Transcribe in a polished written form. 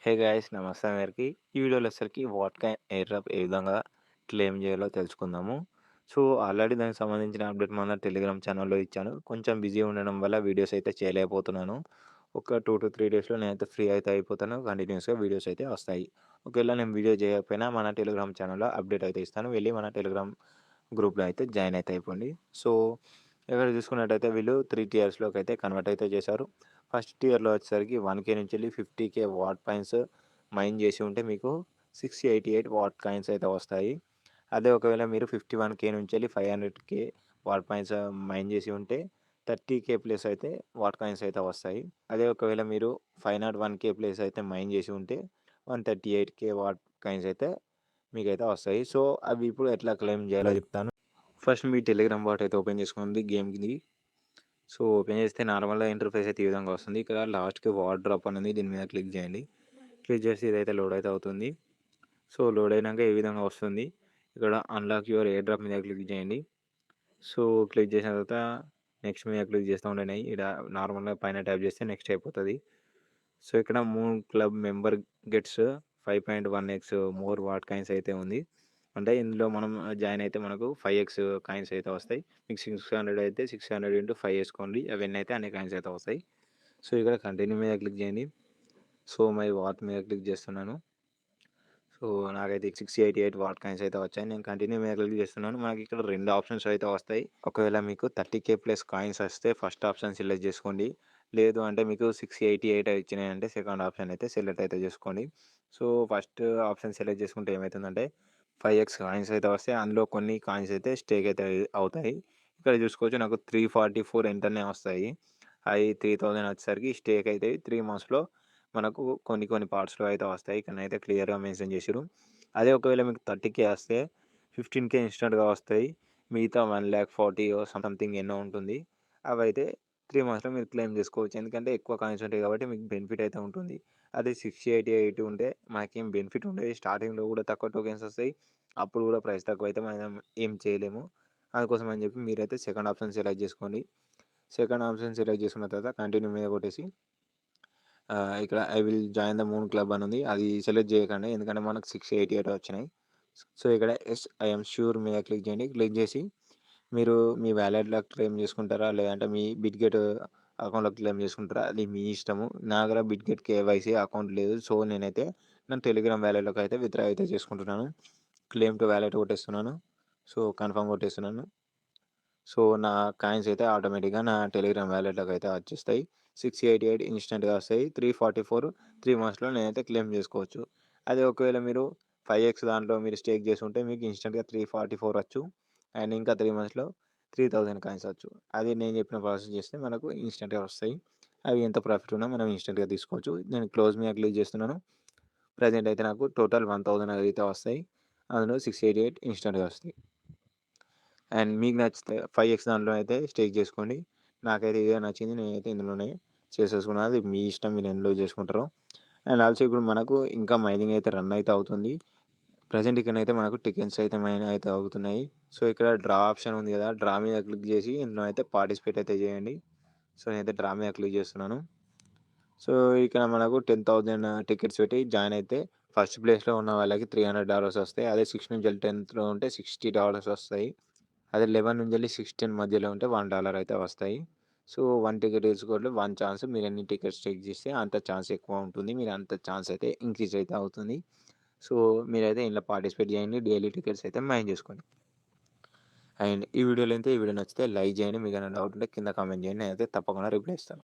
Hey guys నమస్తే అందరికి. ఈ వీడియోలో వచ్చేసరికి వాట్ కాయిన్ ఎయిర్ డ్రాప్ ఏ విధంగా క్లెయిమ్ చేయాలో తెలుసుకుందాము. సో, ఆల్రెడీ దానికి సంబంధించిన అప్డేట్ మన టెలిగ్రామ్ ఛానల్‌లో ఇచ్చాను. కొంచెం బిజీ ఉండడం వల్ల వీడియోస్ అయితే చేయలేకపోతున్నాను. ఒక 2-3 డేస్‌లో నేనైతే ఫ్రీ అయితే అయిపోతాను. కంటిన్యూయస్‌గా వీడియోస్ అయితే వస్తాయి. ఒకవేళ నేను వీడియో చేయకపోయినా మన టెలిగ్రామ్ ఛానల్‌లో అప్డేట్ అయితే ఇస్తాను. వెళ్ళి మన టెలిగ్రామ్ గ్రూప్‌లో అయితే జాయిన్ అయితే అయిపోండి. సో, ఇక్కడ చూసుకున్నట్టయితే వీళ్ళు 3 టియర్స్‌లోకి అయితే కన్వర్ట్ అయితే చేశారు. ఫస్ట్ టియర్‌లో వచ్చేసరికి 1,000 నుంచెల్లి 50,000 వాట్ కాయిన్స్ మైన్ చేసి ఉంటే మీకు 688 వాట్ కాయిన్స్ అయితే వస్తాయి. అదే ఒకవేళ మీరు 51,000 నుంచెల్లి 500,000 వాట్ కాయిన్స్ మైన్ చేసి ఉంటే 30,000 ప్లస్ అయితే వాట్ కాయిన్స్ అయితే వస్తాయి. అదే ఒకవేళ మీరు 501,000 ప్లస్ అయితే మైన్ చేసి ఉంటే 138,000 వాట్ కాయిన్స్ అయితే మీకైతే వస్తాయి. సో, అవి ఇప్పుడు ఎట్లా క్లెయిమ్ చేయాలో చెప్తాను. ఫస్ట్ మీ టెలిగ్రామ్ బాట్ అయితే ఓపెన్ చేసుకోండి గేమ్‌ది. సో, ఓపెన్ చేస్తే నార్మల్‌గా ఇంటర్‌ఫేస్ అయితే ఈ విధంగా వస్తుంది. ఇక్కడ లాస్ట్‌కి వాట్ డ్రాప్ అని ఉంది. దీని మీద క్లిక్ చేయండి. క్లిక్ చేసి ఇదైతే లోడ్ అయితే అవుతుంది. సో, లోడ్ అయినాక ఈ విధంగా వస్తుంది. ఇక్కడ అన్‌లాక్ యువర్ ఎయిర్ డ్రాప్ మీద క్లిక్ చేయండి. సో, క్లిక్ చేసిన తర్వాత నెక్స్ట్ మీద క్లిక్ చేస్తూ ఉండండి. ఈడ నార్మల్‌గా పైన ట్యాప్ చేస్తే నెక్స్ట్ అయిపోతది. సో, ఇక్కడ moon club member gets 5.1x more what coins అయితే ఉంది. అంటే ఇందులో మనం జాయిన్ అయితే మనకు 5x కాయిన్స్ అయితే వస్తాయి. మీకు 600 అయితే 600 ఇంటూ 5 ఏసుకోండి. అవన్నీ అయితే అన్ని కాయిన్స్ అయితే వస్తాయి. సో, ఇక్కడ కంటిన్యూ మీద క్లిక్ చేయండి. సో, మై వాట్ మీద క్లిక్ చేస్తున్నాను. సో, నాకైతే 688 వాట్ కాయిన్స్ అయితే వచ్చాయి. నేను కంటిన్యూ మీద క్లిక్ చేస్తున్నాను. మనకి ఇక్కడ 2 ఆప్షన్స్ అయితే వస్తాయి. ఒకవేళ మీకు 30,000 ప్లస్ కాయిన్స్ వస్తే ఫస్ట్ ఆప్షన్ సెలెక్ట్ చేసుకోండి. లేదు అంటే మీకు 688 వచ్చినాయంటే సెకండ్ ఆప్షన్ అయితే సెలెక్ట్ అయితే చేసుకోండి. సో, ఫస్ట్ ఆప్షన్ సెలెక్ట్ చేసుకుంటే ఏమైతుందంటే 5x కాయిన్స్ అయితే వస్తాయి. అందులో కొన్ని కాయిన్స్ అయితే స్టేక్ అయితే అవుతాయి. ఇక్కడ చూసుకోవచ్చు నాకు 344 ఎంటనే వస్తాయి. అయి 3000 వచ్చేసరికి స్టేక్ అయితాయి. 3 మంత్స్‌లో మనకు కొన్ని కొన్ని పార్ట్స్‌లో అయితే వస్తాయి. ఇక్కడనైతే క్లియర్‌గా మెన్షన్ చేసిర్రు. అదే ఒకవేళ మీకు 30,000 వస్తే 15,000 ఇన్‌స్టంట్‌గా వస్తాయి. మిగతా 1,40,000 సంథింగ్ ఎన్నో ఉంటుంది. అవైతే 3 మంత్స్‌లో మీరు క్లెయిమ్ చేసుకోవచ్చు. ఎందుకంటే ఎక్కువ కాయిన్స్ ఉంటాయి కాబట్టి మీకు బెనిఫిట్ అయితే ఉంటుంది. అదే 688 ఉంటే మనకేం బెనిఫిట్ ఉండదు. స్టార్టింగ్‌లో కూడా తక్కువ టోకెన్స్ వస్తాయి. అప్పుడు కూడా ప్రైస్ తక్కువైతే మనం ఏం చేయలేము. అందుకోసం అని చెప్పి మీరైతే సెకండ్ ఆప్షన్ సెలెక్ట్ చేసుకోండి. సెకండ్ ఆప్షన్ సెలెక్ట్ చేసుకున్న తర్వాత కంటిన్యూ మీద కొట్టేసి ఇక్కడ I will join the moon club అని ఉంది. అది సెలెక్ట్ చేయకండి. ఎందుకంటే మనకు 688 వచ్చినాయి. సో, ఇక్కడ యెస్ ఐ యామ్ ష్యూర్ మీద క్లిక్ చేయండి. క్లిక్ చేసి మీరు మీ వాలెట్‌లో క్లెయిమ్ చేసుకుంటారా? లేదంటే మీ బిట్‌గెట్ అకౌంట్‌లో క్లెయిమ్ చేసుకుంటారా? అది మీ ఇష్టము. నా దగ్గర బిట్‌గెట్ కేవైసీ అకౌంట్ లేదు. సో, నేనైతే నా టెలిగ్రామ్ వాలెట్‌లోకి అయితే విత్‌డ్రా అయితే చేసుకుంటున్నాను. క్లెయిమ్ టు వాలెట్ కొట్టేస్తున్నాను. సో, కన్ఫర్మ్ కొట్టేస్తున్నాను. సో, నా కాయిన్స్ అయితే ఆటోమేటిక్‌గా నా టెలిగ్రామ్ వాలెట్‌లోకి అయితే వచ్చేస్తాయి. 688 ఇన్‌స్టంట్‌గా వస్తాయి. 344 3 మంత్స్‌లో నేనైతే క్లెయిమ్ చేసుకోవచ్చు. అదే ఒకవేళ మీరు 5x దాంట్లో మీరు స్టేక్ చేసుంటే మీకు ఇన్‌స్టంట్‌గా 344 వచ్చు. అండ్ ఇంకా 3 మంత్స్‌లో 3000 కాయిన్స్ వచ్చు. అది నేను చెప్పిన ప్రాసెస్ చేస్తే మనకు ఇన్‌స్టంట్‌గా వస్తాయి. అవి ఎంత ప్రాఫిట్ ఉన్నా మనం ఇన్‌స్టంట్‌గా తీసుకోవచ్చు. నేను క్లోజ్ మీద క్లిక్ చేస్తున్నాను. ప్రెజెంట్ అయితే నాకు టోటల్ 1000 అయితే వస్తాయి. అందులో 688 ఇన్‌స్టంట్‌గా వస్తాయి. అండ్ మీకు నచ్చితే 5x దాంట్లో అయితే స్టేక్ చేసుకోండి. నాకైతే ఇదే నచ్చింది. నేనైతే ఇందులోనే చేసేసుకున్నాను. అది మీ ఇష్టం మీరు ఎందులో చేసుకుంటారో. అండ్ ఆల్సో ఇప్పుడు మనకు ఇంకా మైనింగ్ అయితే రన్ అయితే అవుతుంది. ప్రెజెంట్ ఇక్కడనైతే మనకు టికెట్స్ అయితే మైన్ అయితే అవుతున్నాయి. సో, ఇక్కడ డ్రా ఆప్షన్ ఉంది కదా! డ్రా మీద క్లిక్ చేసి ఇందులో అయితే పార్టిసిపేట్ అయితే చేయండి. సో, నేనైతే డ్రా మీద క్లిక్ చేస్తున్నాను. సో, ఇక్కడ మనకు 10,000 టికెట్స్ పెట్టి జాయిన్ అయితే ఫస్ట్ ప్లేస్‌లో ఉన్న వాళ్ళకి $300 వస్తాయి. అదే 6 నుంచి 10థ్‌లో ఉంటే $60 వస్తాయి. అదే 11 నుంచెల్లి 16 మధ్యలో ఉంటే $1 అయితే వస్తాయి. సో, 1 టికెట్ తీసుకోవట్లే 1 ఛాన్స్. మీరు ఎన్ని టికెట్స్ టేక్ చేస్తే అంత ఛాన్స్ ఎక్కువ ఉంటుంది. మీరు అంత ఛాన్స్ అయితే ఇంక్రీజ్ అయితే అవుతుంది. సో, మీరైతే ఇందులో పార్టిసిపేట్ చేయండి. డైలీ టికెట్స్ అయితే మైండ్ చేసుకోండి. అండ్ ఈ వీడియో నచ్చితే లైక్ చేయండి. మీకేమైనా డౌట్ ఉంటే కింద కామెంట్ చేయండి. నేనైతే తప్పకుండా రిప్లై ఇస్తాను.